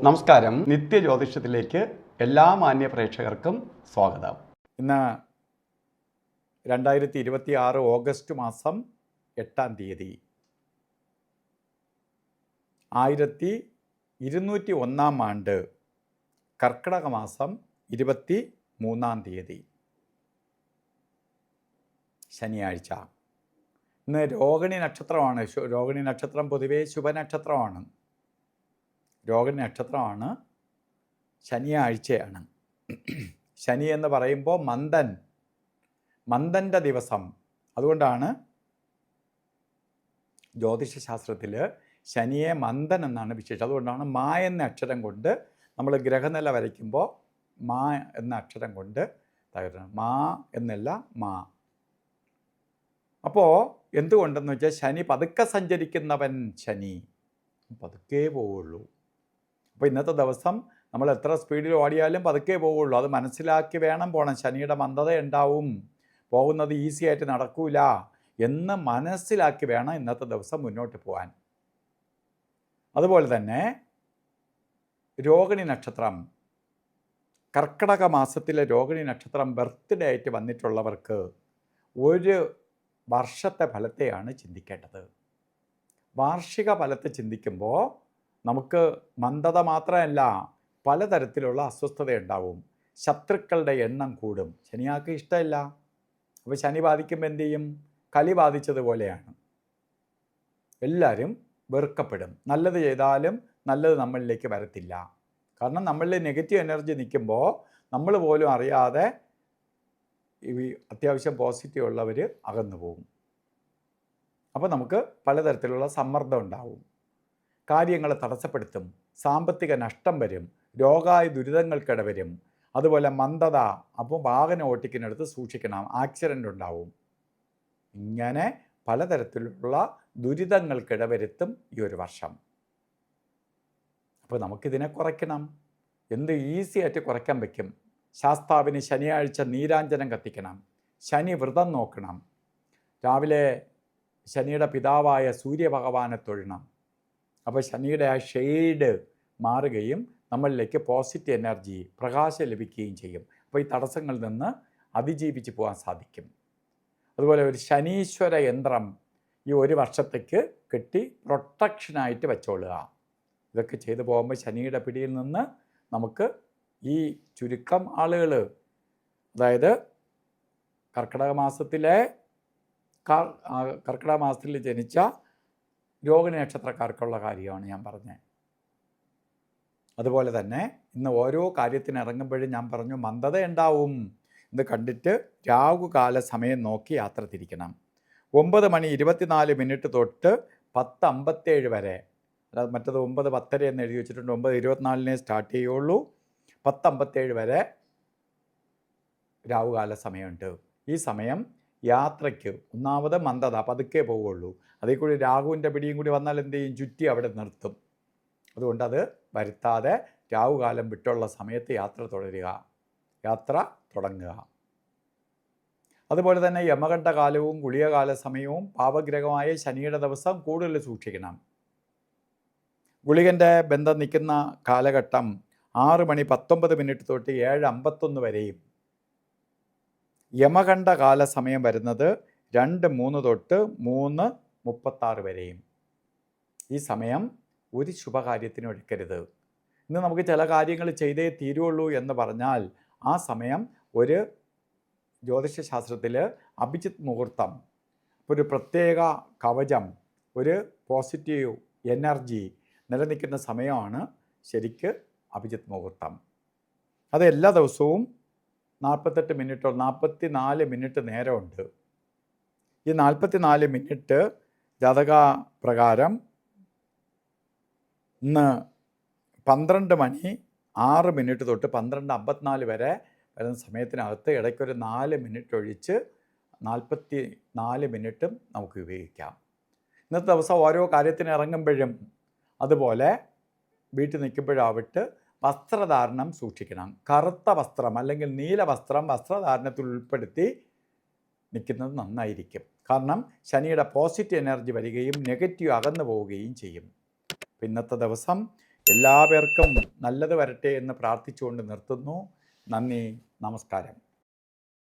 നമസ്കാരം. നിത്യജ്യോതിഷത്തിലേക്ക് എല്ലാ മാന്യ പ്രേക്ഷകർക്കും സ്വാഗതം. ഇന്ന് 2026 ഓഗസ്റ്റ് മാസം 8-ാം തീയതി 1201 ആണ്ട് കർക്കിടക മാസം 23-ാം തീയതി ശനിയാഴ്ച. ഇന്ന് രോഹിണി നക്ഷത്രമാണ്. രോഹിണി നക്ഷത്രം പൊതുവേ ശുഭനക്ഷത്രമാണ്. രോഹിണി നക്ഷത്രമാണ്. ശനിയാഴ്ചയാണ്. ശനി എന്ന് പറയുമ്പോൾ മന്ദൻ്റെ ദിവസം. അതുകൊണ്ടാണ് ജ്യോതിഷശാസ്ത്രത്തിൽ ശനിയെ മന്ദൻ എന്നാണ് വിശേഷം. അതുകൊണ്ടാണ് മാ എന്ന അക്ഷരം കൊണ്ട് നമ്മൾ ഗ്രഹനില വരയ്ക്കുമ്പോൾ മാ എന്ന അക്ഷരം കൊണ്ട് തകരണം. മാ എന്നല്ല മാ. അപ്പോൾ എന്തുകൊണ്ടെന്ന് വെച്ചാൽ ശനി പതുക്കെ സഞ്ചരിക്കുന്നവൻ ശനി പതുക്കെ പോവുള്ളൂ. അപ്പോൾ ഇന്നത്തെ ദിവസം നമ്മൾ എത്ര സ്പീഡിൽ ഓടിയാലും പതുക്കെ പോവുള്ളൂ. അത് മനസ്സിലാക്കി വേണം പോകണം. ശനിയുടെ മന്ദത ഉണ്ടാവും, പോകുന്നത് ഈസി ആയിട്ട് നടക്കൂല എന്ന് മനസ്സിലാക്കി വേണം ഇന്നത്തെ ദിവസം മുന്നോട്ട് പോകാൻ. അതുപോലെ തന്നെ രോഹിണി നക്ഷത്രം, കർക്കിടക മാസത്തിലെ രോഹിണി നക്ഷത്രം ബർത്ത്ഡേ ആയിട്ട് വന്നിട്ടുള്ളവർക്ക് ഒരു വർഷത്തെ ഫലത്തെയാണ് ചിന്തിക്കേണ്ടത്. വാർഷിക ഫലത്തെ ചിന്തിക്കുമ്പോൾ നമുക്ക് മന്ദത മാത്രമല്ല, പലതരത്തിലുള്ള അസ്വസ്ഥത ഉണ്ടാവും. ശത്രുക്കളുടെ എണ്ണം കൂടും. ശനിയാൾക്ക് ഇഷ്ടമില്ല. അപ്പോൾ ശനി ബാധിക്കുമ്പോൾ എന്തു ചെയ്യും? കലി ബാധിച്ചതുപോലെയാണ്. എല്ലാവരും വെറുക്കപ്പെടും. നല്ലത് ചെയ്താലും നല്ലത് നമ്മളിലേക്ക് വരത്തില്ല. കാരണം നമ്മളിൽ നെഗറ്റീവ് എനർജി നിൽക്കുമ്പോൾ നമ്മൾ പോലും അറിയാതെ ഈ അത്യാവശ്യം പോസിറ്റീവ് ഉള്ളവർ അകന്നു പോകും. അപ്പോൾ നമുക്ക് പലതരത്തിലുള്ള സമ്മർദ്ദം ഉണ്ടാവും. കാര്യങ്ങൾ തടസ്സപ്പെടുത്തും. സാമ്പത്തിക നഷ്ടം വരും. രോഗായ ദുരിതങ്ങൾക്കിട വരും. അതുപോലെ മന്ദത. അപ്പോൾ വാഹനം ഓട്ടിക്കുന്നിടത്ത് സൂക്ഷിക്കണം, ആക്സിഡൻ്റ് ഉണ്ടാവും. ഇങ്ങനെ പലതരത്തിലുള്ള ദുരിതങ്ങൾക്കിട വരുത്തും ഈ ഒരു വർഷം. അപ്പോൾ നമുക്കിതിനെ കുറയ്ക്കണം. എന്ത് ഈസി ആയിട്ട് കുറയ്ക്കാൻ പറ്റും? ശാസ്താവിന് ശനിയാഴ്ച നീരാഞ്ജനം കത്തിക്കണം. ശനി വ്രതം നോക്കണം. രാവിലെ ശനിയുടെ പിതാവായ സൂര്യഭഗവാനെ തൊഴണം. അപ്പോൾ ശനിയുടെ ആ ഷെയ്ഡ് മാറുകയും നമ്മളിലേക്ക് പോസിറ്റീവ് എനർജി, പ്രകാശം ലഭിക്കുകയും ചെയ്യും. അപ്പോൾ ഈ തടസ്സങ്ങളിൽ നിന്ന് അതിജീവിച്ച് പോകാൻ സാധിക്കും. അതുപോലെ ഒരു ശനീശ്വര യന്ത്രം ഈ ഒരു വർഷത്തേക്ക് കെട്ടി പ്രൊട്ടക്ഷനായിട്ട് വെച്ചോളുക. ഇതൊക്കെ ചെയ്തു പോകുമ്പോൾ ശനിയുടെ പിടിയിൽ നിന്ന് നമുക്ക് ഈ ചുരുക്കം ആളുകൾ, അതായത് കർക്കിടക മാസത്തിൽ ജനിച്ച രോഹിണി നക്ഷത്രക്കാർക്കുള്ള കാര്യമാണ് ഞാൻ പറഞ്ഞത്. അതുപോലെ തന്നെ ഇന്ന് ഓരോ കാര്യത്തിന് ഇറങ്ങുമ്പോഴും ഞാൻ പറഞ്ഞു മന്ദത ഉണ്ടാവും. ഇത് കണ്ടിട്ട് രാഹുകാല സമയം നോക്കി യാത്ര തിരിക്കണം. 9:24 തൊട്ട് 10:57 വരെ. അതായത് മറ്റത് 9:10 എന്ന് എഴുതി വെച്ചിട്ടുണ്ട്. 9:24 സ്റ്റാർട്ട് ചെയ്യുള്ളൂ. 10:57 വരെ രാഹുകാല സമയമുണ്ട്. ഈ സമയം യാത്രയ്ക്ക് ഒന്നാമത് മന്ദത, പതുക്കെ പോവുള്ളൂ. അതേ കൂടി രാഹുവിൻ്റെ പിടിയും കൂടി വന്നാൽ എന്ത് ചെയ്യും? ചുറ്റി അവിടെ നിർത്തും. അതുകൊണ്ട് അത് വരുത്താതെ രാഹുകാലം വിട്ടുള്ള സമയത്ത് യാത്ര തുടങ്ങുക. അതുപോലെ തന്നെ യമകണ്ഠ കാലവും ഗുളികകാല സമയവും പാപഗ്രഹമായ ശനിയുടെ ദിവസം കൂടുതൽ സൂക്ഷിക്കണം. ഗുളികൻ്റെ ബന്ധം നിൽക്കുന്ന കാലഘട്ടം 6:19 തൊട്ട് 7:51 വരെയും, യമകണ്ഠ കാല സമയം വരുന്നത് 2:03 തൊട്ട് 3:36 വരെയും. ഈ സമയം ഒരു ശുഭകാര്യത്തിനും എടുക്കരുത്. ഇന്ന് നമുക്ക് ചില കാര്യങ്ങൾ ചെയ്തേ തീരുള്ളൂ എന്ന് പറഞ്ഞാൽ ആ സമയം ഒരു ജ്യോതിഷശാസ്ത്രത്തിൽ അഭിജിത്ത് മുഹൂർത്തം, ഒരു പ്രത്യേക കവചം, ഒരു പോസിറ്റീവ് എനർജി നിലനിൽക്കുന്ന സമയമാണ് ശരിക്ക് അഭിജിത്ത് മുഹൂർത്തം. അത് എല്ലാ ദിവസവും 48 മിനിറ്റോ 44 മിനിറ്റ് നേരമുണ്ട്. ഈ 44 മിനിറ്റ് ജാതക പ്രകാരം ഇന്ന് 12:06 തൊട്ട് 12:54 വരെ വരുന്ന സമയത്തിനകത്ത് ഇടയ്ക്കൊരു 4 മിനിറ്റ് ഒഴിച്ച് 44 മിനിറ്റും നമുക്ക് ഉപയോഗിക്കാം. ഇന്നത്തെ ദിവസം ഓരോ കാര്യത്തിന് ഇറങ്ങുമ്പോഴും അതുപോലെ വീട്ടിൽ നിൽക്കുമ്പോഴാവട്ടെ വസ്ത്രധാരണം സൂക്ഷിക്കണം. കറുത്ത വസ്ത്രം അല്ലെങ്കിൽ നീല വസ്ത്രം വസ്ത്രധാരണത്തിൽ ഉൾപ്പെടുത്തി നിൽക്കുന്നത് നന്നായിരിക്കും. കാരണം ശനിയുടെ പോസിറ്റീവ് എനർജി വരികയും നെഗറ്റീവ് അകന്നു പോവുകയും ചെയ്യും. ഇന്നത്തെ ദിവസം എല്ലാ പേർക്കും നല്ലത് വരട്ടെ എന്ന് പ്രാർത്ഥിച്ചുകൊണ്ട് നിർത്തുന്നു. നന്ദി, നമസ്കാരം.